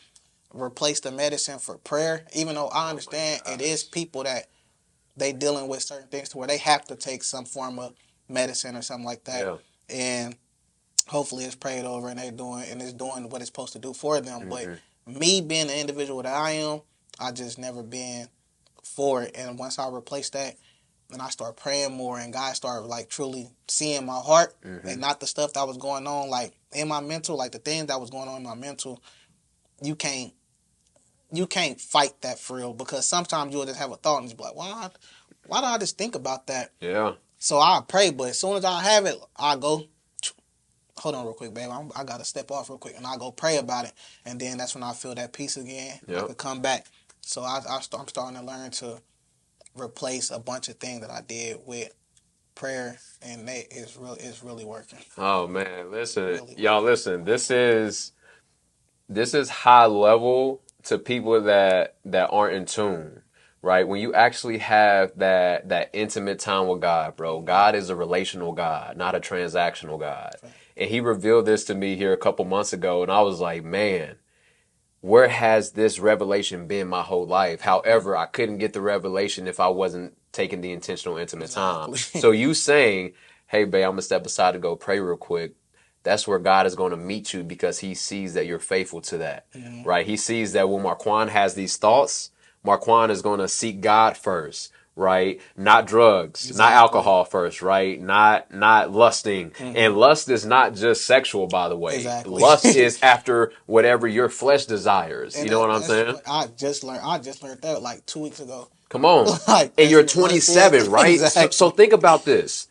replace the medicine for prayer. Even though I understand it is people that they dealing with certain things to where they have to take some form of medicine or something like that, Yeah. and hopefully it's prayed over and it's doing what it's supposed to do for them. But Mm-hmm. me being the individual that I am, I just never been for it. And once I replaced that, and I started praying more, and God started like truly seeing my heart and not the stuff that was going on like in my mental, like the things that was going on in my mental. You can't fight that for real because sometimes you'll just have a thought and just be like, why do I just think about that? Yeah. So I pray, but as soon as I have it, I go, hold on real quick, babe. I got to step off real quick, and I go pray about it, and then that's when I feel that peace again. Yep. I could come back. So I'm starting to learn to replace a bunch of things that I did with prayer, and it's really working. Oh man, listen, Really y'all, working. listen. This is high level to people that aren't in tune, right? When you actually have that intimate time with God, bro. God is a relational God, not a transactional God. And He revealed this to me here a couple months ago, and I was like, man, where has this revelation been my whole life? However, I couldn't get the revelation if I wasn't taking the intentional intimate time. Exactly. So you saying, hey, babe, I'm going to step aside to go pray real quick. That's where God is going to meet you because He sees that you're faithful to that, right? He sees that when Marquan has these thoughts, Marquan is going to seek God first, right? Not drugs, Exactly. not alcohol first, right? Not lusting. And lust is not just sexual, by the way. Exactly. Lust is after whatever your flesh desires. And You know what I'm saying? I just learned that like 2 weeks ago. Come on. Like And you're that's what lust is. 27, right? Exactly. So think about this.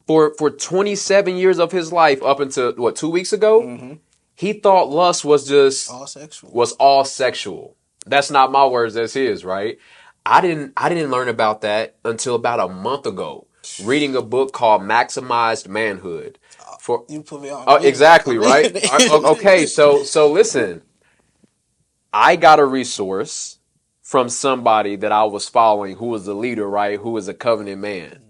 For 27 years of his life, up until what, 2 weeks ago, he thought lust was just All sexual. was all sexual. That's not my words, that's his, right? I didn't learn about that until about a month ago, reading a book called Maximized Manhood. For You put me on. Oh, exactly, right? Okay, so listen. I got a resource from somebody that I was following who was a leader, right? Who was a covenant man.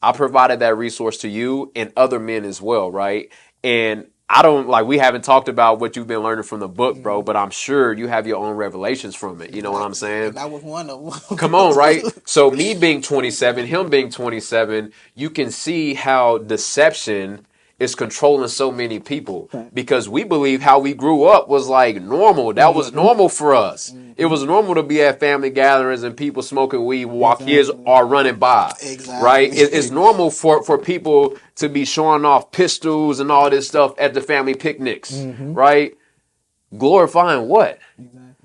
I provided that resource to you and other men as well, right? And I don't like we haven't talked about what you've been learning from the book, bro, but I'm sure you have your own revelations from it. You know what I'm saying? And that was one of them. Come on, right? So me being 27, him being 27, you can see how deception is controlling so many people because we believe how we grew up was like normal. That was normal for us. It was normal to be at family gatherings and people smoking weed while kids are running by. Exactly. Right? It's normal for people to be showing off pistols and all this stuff at the family picnics. Right? Glorifying what?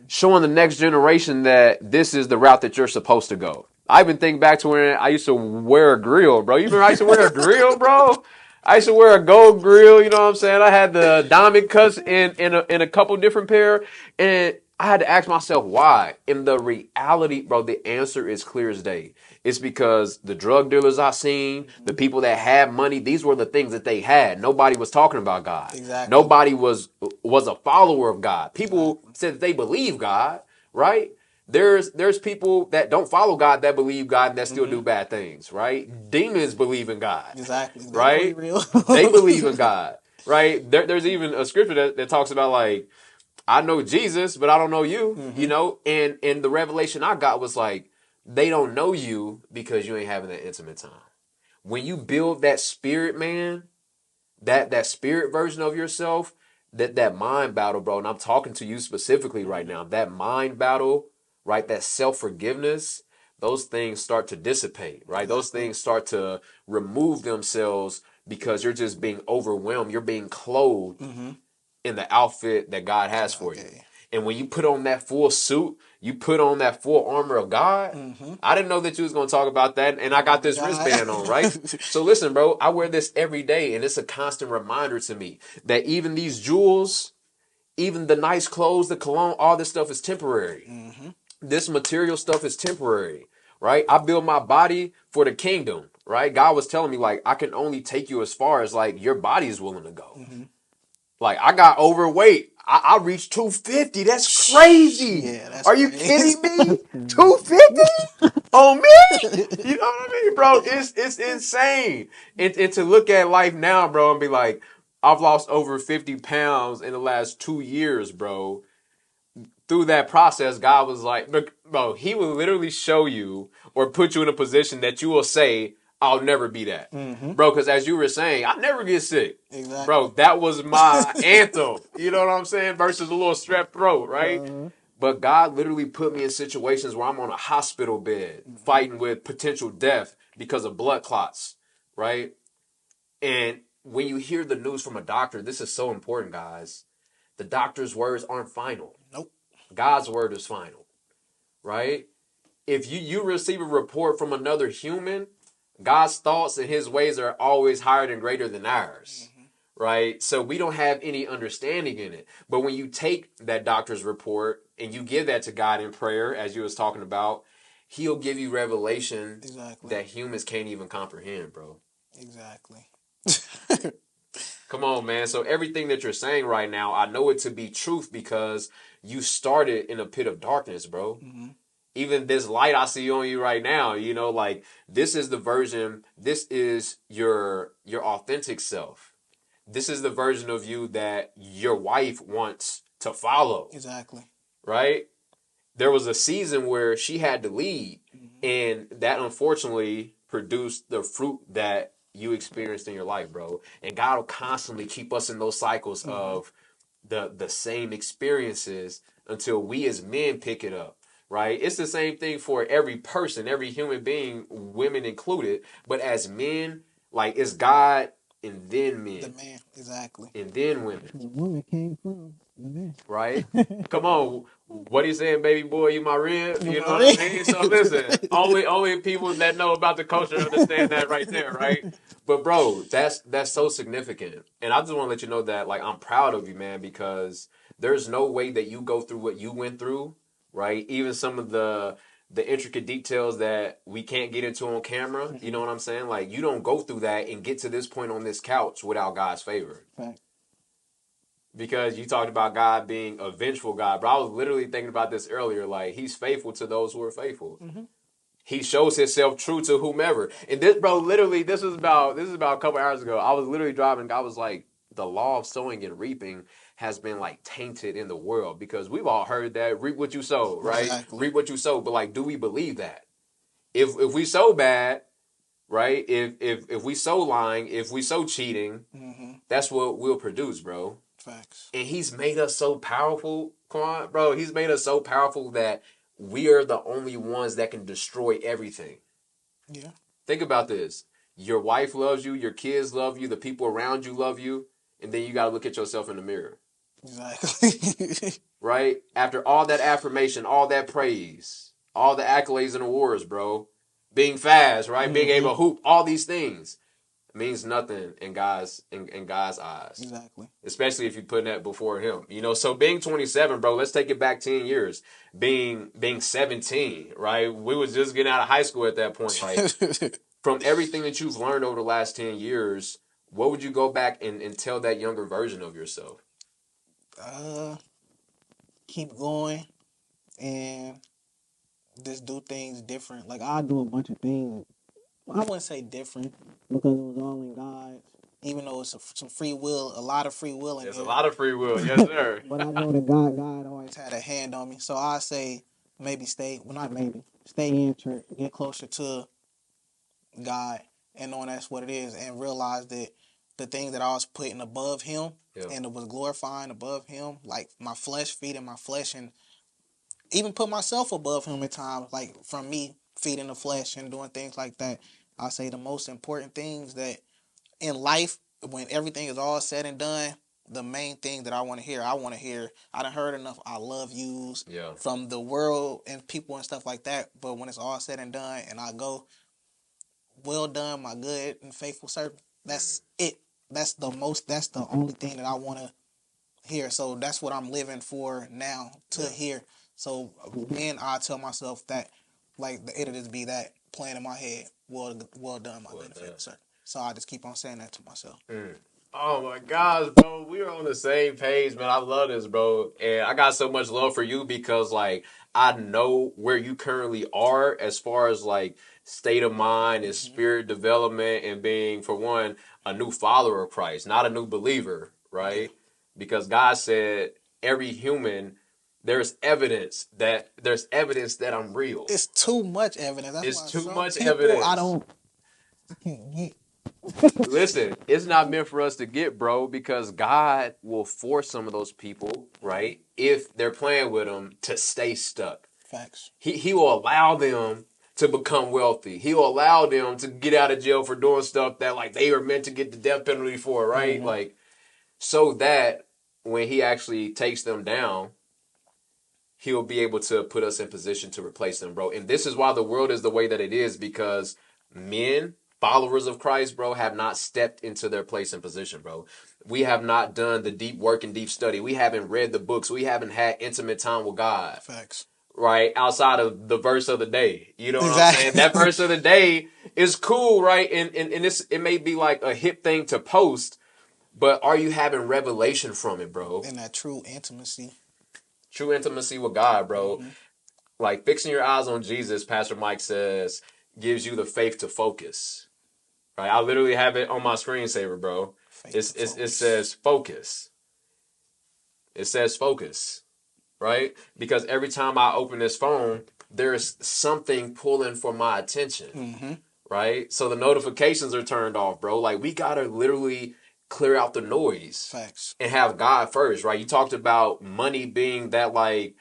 Showing the next generation that this is the route that you're supposed to go. I even think back to when I used to wear a grill, bro. You remember I used to wear a grill, bro? I used to wear a gold grill, you know what I'm saying? I had the diamond cuts in a couple different pair, and I had to ask myself why. And the reality, bro, the answer is clear as day. It's because the drug dealers I seen, the people that had money, these were the things that they had. Nobody was talking about God. Exactly. Nobody was a follower of God. People Exactly. said that they believe God, right? There's people that don't follow God that believe God and that still do bad things, right? Demons believe in God, Exactly. They know he right? real. They believe in God, right? There's even a scripture that talks about like, I know Jesus, but I don't know you, you know? And the revelation I got was like, they don't know you because you ain't having that intimate time. When you build that spirit, man, that spirit version of yourself, that mind battle, bro, and I'm talking to you specifically right now, that mind battle, right, that self-forgiveness, those things start to dissipate, right? Those Exactly. things start to remove themselves because you're just being overwhelmed. You're being clothed in the outfit that God has for you. Okay. And when you put on that full suit, you put on that full armor of God. I didn't know that you was going to talk about that. And I got Oh, this God. wristband on, right? So listen, bro, I wear this every day. And it's a constant reminder to me that even these jewels, even the nice clothes, the cologne, all this stuff is temporary. This material stuff is temporary, right? I build my body for the kingdom, right? God was telling me, like, I can only take you as far as, like, your body is willing to go. Like, I got overweight. I reached 250. That's crazy. Yeah, that's Are you crazy. kidding me? 250 on me? You know what I mean, bro? It's insane. And to look at life now, bro, and be like, I've lost over 50 pounds in the last 2 years, bro. Through that process, God was like, look, bro, he will literally show you or put you in a position that you will say, I'll never be that. Bro, because as you were saying, I never get sick. Bro, Exactly. that was my anthem. You know what I'm saying? Versus a little strep throat, right? But God literally put me in situations where I'm on a hospital bed fighting with potential death because of blood clots, right? And when you hear the news from a doctor, this is so important, guys. The doctor's words aren't final. Nope. God's word is final, right? If you receive a report from another human, God's thoughts and his ways are always higher and greater than ours, right? So we don't have any understanding in it. But when you take that doctor's report and you give that to God in prayer, as you was talking about, he'll give you revelation Exactly. that humans can't even comprehend, bro. Exactly. Come on, man. So everything that you're saying right now, I know it to be truth because you started in a pit of darkness, bro. Even this light I see on you right now, you know, like this is the version, this is your authentic self. This is the version of you that your wife wants to follow, Exactly. right? There was a season where she had to lead, and that unfortunately produced the fruit that you experienced in your life, bro. And God will constantly keep us in those cycles of the same experiences until we as men pick it up, right? It's the same thing for every person, every human being, women included. But as men, like it's God and then The men man. Exactly. and then women, The woman came from the man. right? Come on, what are you saying, baby boy? You my rib? You You know know what what I I mean? So listen, only people that know about the culture understand that right there, right? But bro, that's so significant, and I just want to let you know that like I'm proud of you, man, because there's no way that you go through what you went through, right? Even some of the intricate details that we can't get into on camera, you know what I'm saying? Like you don't go through that and get to this point on this couch without God's favor. Fact. Because you talked about God being a vengeful God, but I was literally thinking about this earlier. Like he's faithful to those who are faithful. He shows himself true to whomever. And this, bro, literally, this is about a couple hours ago. I was literally driving. God was like, the law of sowing and reaping has been like tainted in the world because we've all heard that reap what you sow, right? Exactly. Reap what you sow. But like, do we believe that? If we sow bad, right? If we sow lying, if we sow cheating, that's what we'll produce, bro. Facts. And he's made us so powerful, Quan, bro. He's made us so powerful that we are the only ones that can destroy everything. Yeah. Think about this. Your wife loves you, your kids love you, the people around you love you, and then you got to look at yourself in the mirror, Exactly. right? After all that affirmation, all that praise, all the accolades and awards, bro, being fast, right? Being able to hoop, all these things. means nothing in God's eyes. Exactly. Especially if you put that before him. So being 27, bro, let's take it back 10 years. Being 17, right? We was just getting out of high school at that point. Like, from everything that you've learned over the last 10 years, what would you go back and tell that younger version of yourself? uh, keep going and just do things different. Like I do a bunch of things. I wouldn't say different because it was all in God. Even though it's some free will, a lot of free will in There's a there. lot of free will, yes, sir. But I know that God always had a hand on me. So I say maybe not maybe, stay in church, get closer to God, and knowing that's what it is, and realize that the things that I was putting above Him Yeah. and it was glorifying above Him, like my flesh, feeding my flesh, and even put myself above Him at times, like from me feeding the flesh and doing things like that. I say the most important things that in life, when everything is all said and done, the main thing that I want to hear, I done heard enough I love yous from the world and people and stuff like that. But when it's all said and done and I go, well done, my good and faithful servant, that's it. That's the only thing that I want to hear. So that's what I'm living for now, to hear. So then I tell myself that, like, it'll just be that playing in my head, well done, my good and faithful servant. So I just keep on saying that to myself. Oh my gosh, bro. We are on the same page, man. I love this, bro. And I got so much love for you because, like, I know where you currently are as far as, like, state of mind and spirit development and being, for one, a new follower of Christ, not a new believer, right? Yeah. Because God said, every human, there's evidence that I'm real. It's too much evidence. That's It's why too some much people evidence. I can't get. Listen, it's not meant for us to get, bro, because God will force some of those people, right, if they're playing with him, to stay stuck. Facts. He will allow them to become wealthy. He will allow them to get out of jail for doing stuff that, like, they are meant to get the death penalty for, right? Mm-hmm. Like, so that when he actually takes them down, he'll be able to put us in position to replace them, bro. And this is why the world is the way that it is, because men, followers of Christ, bro, have not stepped into their place and position, bro. We have not done the deep work and deep study. We haven't read the books. We haven't had intimate time with God. Facts. Right? Outside of the verse of the day. You know what Exactly. I'm saying? That verse of the day is cool, right? And it may be like a hip thing to post, but are you having revelation from it, bro? And that true intimacy. True intimacy with God, bro. Mm-hmm. Like, fixing your eyes on Jesus, Pastor Mike says, gives you the faith to focus. Right? I literally have it on my screensaver, bro. It says focus. It says focus. Right? Because every time I open this phone, there's something pulling for my attention. Mm-hmm. Right? So the notifications are turned off, bro. Like, we gotta literally clear out the noise. Facts. And have God first, right? You talked about money being that, like,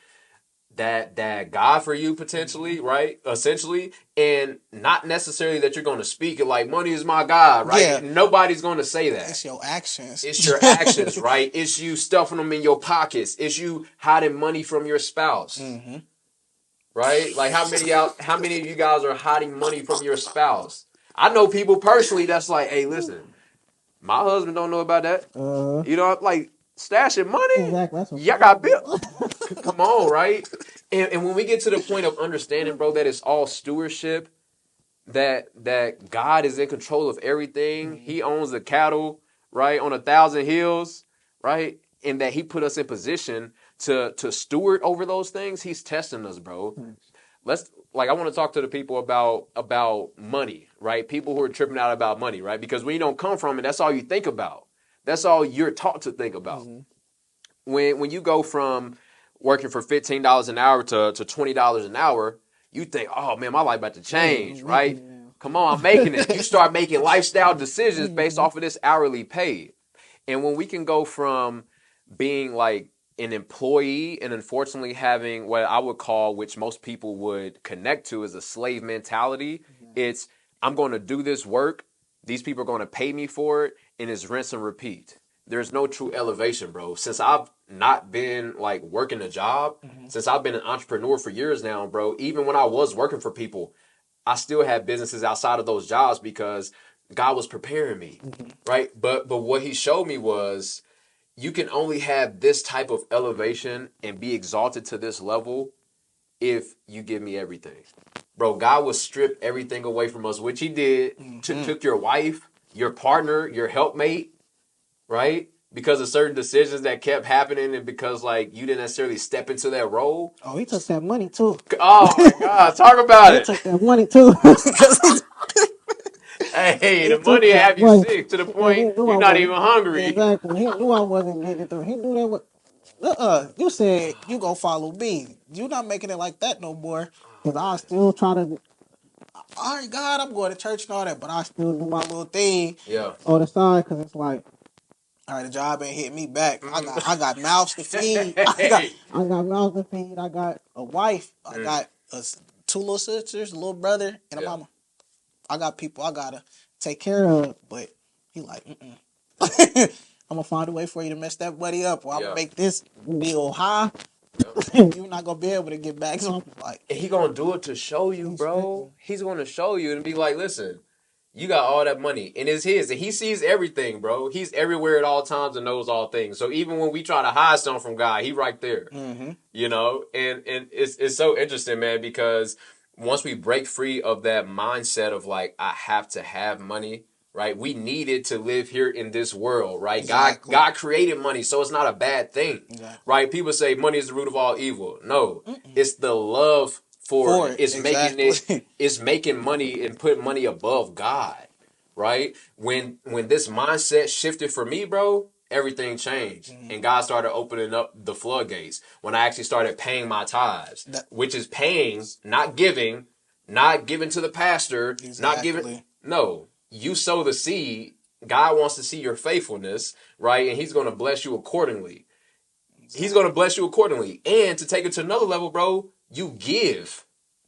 that God for you, potentially, right? Essentially. And not necessarily that you're going to speak it like, money is my God, right? Yeah. Nobody's going to say that. It's your actions. It's your actions, right? It's you stuffing them in your pockets. It's you hiding money from your spouse. Mm-hmm. Right? Like, how many of you guys are hiding money from your spouse? I know people personally that's like, hey, listen, my husband don't know about that. You know, like, stashing money? Exactly. Y'all got bill. Come on, right? And when we get to the point of understanding, bro, that it's all stewardship, that God is in control of everything. Mm-hmm. He owns the cattle, right, on 1,000 hills, right? And that he put us in position to steward over those things. He's testing us, bro. Mm-hmm. I want to talk to the people about money, right? People who are tripping out about money, right? Because when you don't come from it, that's all you think about. That's all you're taught to think about. Mm-hmm. When you go from working for $15 an hour to $20 an hour, you think, oh man, my life about to change, right? Come on, I'm making it. You start making lifestyle decisions based off of this hourly pay. And when we can go from being like an employee and unfortunately having what I would call, which most people would connect to, is a slave mentality. It's, I'm going to do this work. These people are going to pay me for it. And it's rinse and repeat. There's no true elevation, bro. Since I've not been like working a job, since I've been an entrepreneur for years now, bro, even when I was working for people, I still had businesses outside of those jobs because God was preparing me, right? But what he showed me was you can only have this type of elevation and be exalted to this level if you give me everything. Bro, God will strip everything away from us, which he did. Took your wife, your partner, your helpmate, right? Because of certain decisions that kept happening and because like you didn't necessarily step into that role. Oh, he took that money too. Oh my God, talk about He it. took that money too. Because Hey, he the took money that have you money. sick to the Because he point knew you're I not even wasn't. hungry. Exactly. He knew I wasn't getting it through. He knew that was. You said you gonna follow me. You not making it like that no more. Cause I still try to. All right, God, I'm going to church and all that, but I still do my little thing Yeah. on the side. Cause it's like, all right, the job ain't hitting me back. I got mouths to feed. Hey. I got mouths to feed. I got a wife. I Mm. got two little sisters, a little brother, and a Yeah. mama. I got people I gotta take care of. But he like, I'm gonna find a way for you to mess that buddy up, or I'm gonna Yeah. make this bill high. Yep. You're not gonna be able to get back. So I'm like, And he gonna do it to show you, he's bro. He's gonna show you and be like, listen, you got all that money and it's his. And he sees everything, bro. He's everywhere at all times and knows all things. So even when we try to hide something from God, he right there. mm-hmm. You know? And it's so interesting, man, because once we break free of that mindset of like, I have to have money, right? We need it to live here in this world, right? Exactly. God created money, so it's not a bad thing. Exactly. Right? People say money is the root of all evil. No, it's the love for For it. it, exactly. It's making money and putting money above God. Right? When this mindset shifted for me, bro, everything changed. And God started opening up the floodgates. When I actually started paying my tithes, That, which is paying, not giving, not giving to the pastor, not giving. exactly. No, you sow the seed. God wants to see your faithfulness, right? And he's going to bless you accordingly. He's going to bless you accordingly. And to take it to another level, bro, you give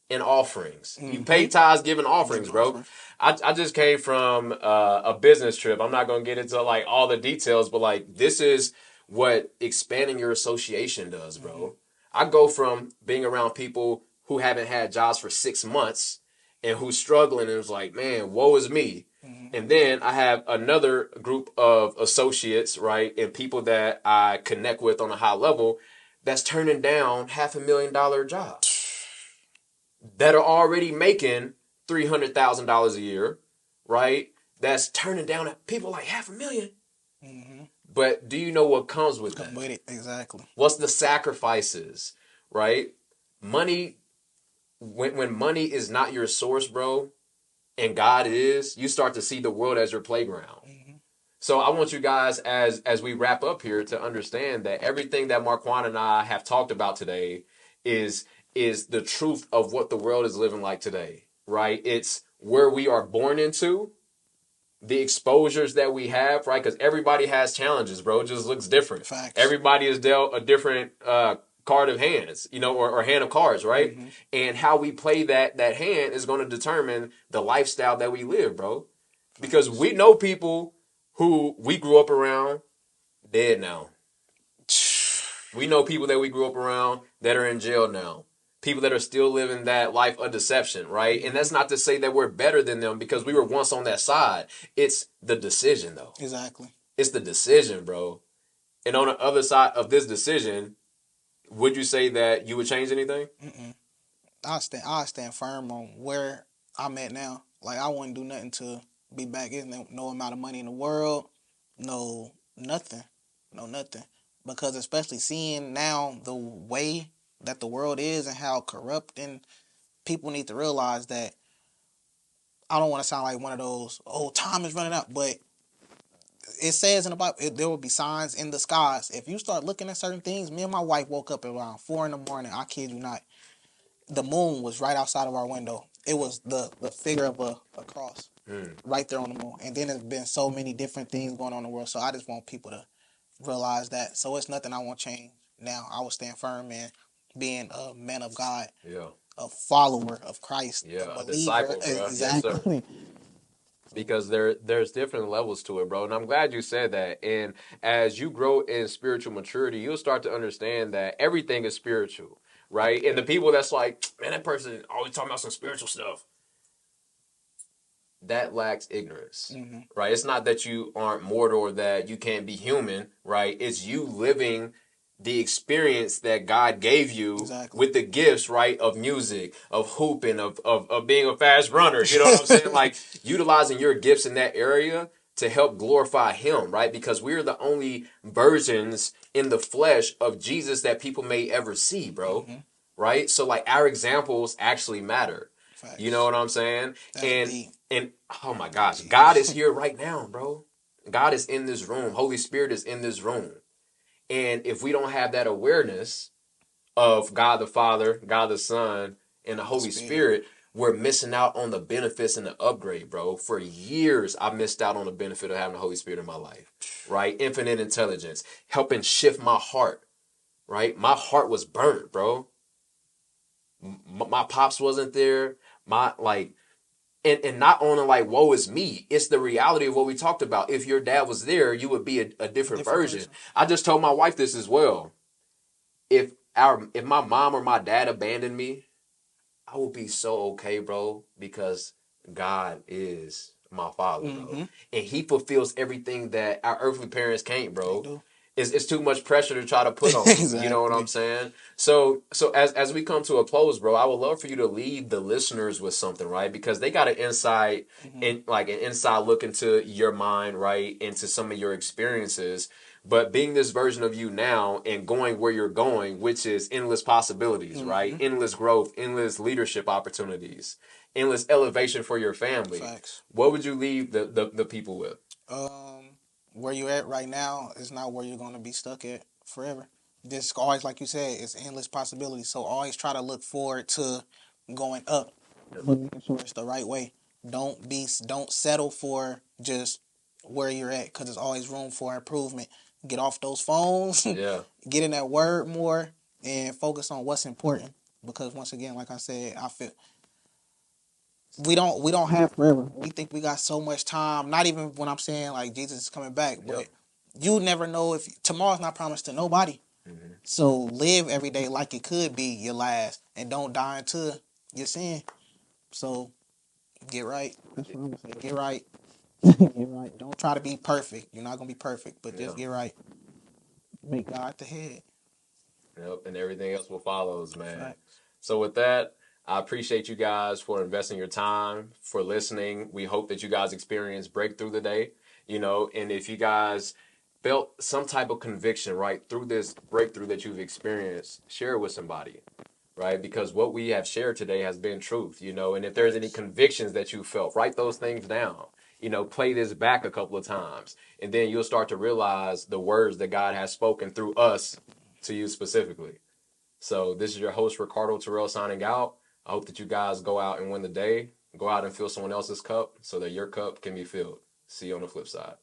in offerings. You pay tithes, giving offerings, bro. I just came from a business trip. I'm not going to get into like all the details, but like this is what expanding your association does, bro. I go from being around people who haven't had jobs for 6 months and who's struggling and it's like, man, woe is me. And then I have another group of associates, right, and people that I connect with on a high level that's turning down $500,000 jobs that are already making $300,000 a year, right? That's turning down people like $500,000. Mm-hmm. But do you know what comes with Come that? with it, exactly. What's the sacrifices, right? Money, when money is not your source, bro, and God is, you start to see the world as your playground. Mm-hmm. So I want you guys, as we wrap up here, to understand that everything that Marquan and I have talked about today is the truth of what the world is living like today, right? It's where we are born into, the exposures that we have, right? Because everybody has challenges, bro. It just looks different. Facts. Everybody is dealt a different card of hands, you know, or hand of cards, right? Mm-hmm. And how we play that hand is going to determine the lifestyle that we live, bro. Because we know people who we grew up around dead now. We know people that we grew up around that are in jail now. People that are still living that life of deception, right? And that's not to say that we're better than them because we were once on that side. It's the decision, though. Exactly. It's the decision, bro. And on the other side of this decision, would you say that you would change anything? Mm-mm. I stand firm on where I'm at now. Like I wouldn't do nothing to be back. There's no amount of money in the world, no nothing, no nothing. Because especially seeing now the way that the world is and how corrupt, and people need to realize that. I don't want to sound like one of those, oh, time is running out, but it says in the Bible, there will be signs in the skies. If you start looking at certain things, me and my wife woke up around 4 in the morning. I kid you not. The moon was right outside of our window. It was the figure of a cross right there on the moon. And then there's been so many different things going on in the world. So I just want people to realize that. So it's nothing I want to change now. I will stand firm in being a man of God, Yeah. a follower of Christ, Yeah, a a believer. disciple, bro. Yes, sir. Exactly. Because there's different levels to it, bro. And I'm glad you said that. And as you grow in spiritual maturity, you'll start to understand that everything is spiritual, right? And the people that's like, man, that person always talking about some spiritual stuff. that lacks ignorance, Mm-hmm. right? It's not that you aren't mortal or that you can't be human, right? It's you living the experience that God gave you Exactly. with the gifts, right, of music, of hooping, of being a fast runner. You know what I'm saying? Like utilizing your gifts in that area to help glorify Him, right? Because we're the only versions in the flesh of Jesus that people may ever see, bro. Mm-hmm. Right? So like our examples actually matter. Facts. You know what I'm saying? That's And deep. and oh my gosh, God is here right now, bro. God is in this room. Holy Spirit is in this room. And if we don't have that awareness of God the Father, God the Son, and the Holy Spirit, we're missing out on the benefits and the upgrade, bro. For years, I missed out on the benefit of having the Holy Spirit in my life, right? Infinite intelligence, helping shift my heart, right? My heart was burnt, bro. My pops wasn't there. My like, and not only like, woe is me. It's the reality of what we talked about. If your dad was there, you would be a different version. Person. I just told my wife this as well. If my mom or my dad abandoned me, I will be so okay, bro, because God is my father, bro. And He fulfills everything that our earthly parents can't, bro. It's too much pressure to try to put on them. Exactly. You know what I'm saying? So as we come to a close, bro, I would love for you to leave the listeners with something, right? Because they got an insight and like an inside look into your mind, right? Into some of your experiences. But being this version of you now and going where you're going, which is endless possibilities, right? Endless growth, endless leadership opportunities, endless elevation for your family. Facts. What would you leave the people with? Where you're at right now is not where you're going to be stuck at forever. This always, like you said, it's endless possibilities. So always try to look forward to going up, but making sure it's the right way. Don't settle for just where you're at, because there's always room for improvement. Get off those phones, Yeah. get in that word more, and focus on what's important. Because once again, like I said, I feel we don't have forever. We think we got so much time. Not even when I'm saying like Jesus is coming back, but you never know if tomorrow's not promised to nobody. So live every day like it could be your last, and don't die into your sin. So get right. That's what I'm gonna say. Get right. Get right. Don't try to be perfect. You're not gonna be perfect, but just get right. Make God the head. Yep, and everything else will follow, man. Facts. So with that, I appreciate you guys for investing your time, for listening. We hope that you guys experience breakthrough today, and if you guys felt some type of conviction, right, through this breakthrough that you've experienced, share it with somebody, right? Because what we have shared today has been truth, and if there's any convictions that you felt, write those things down. Play this back a couple of times, and then you'll start to realize the words that God has spoken through us to you specifically. So this is your host, Ricardo Terrell, signing out. I hope that you guys go out and win the day. Go out and fill someone else's cup so that your cup can be filled. See you on the flip side.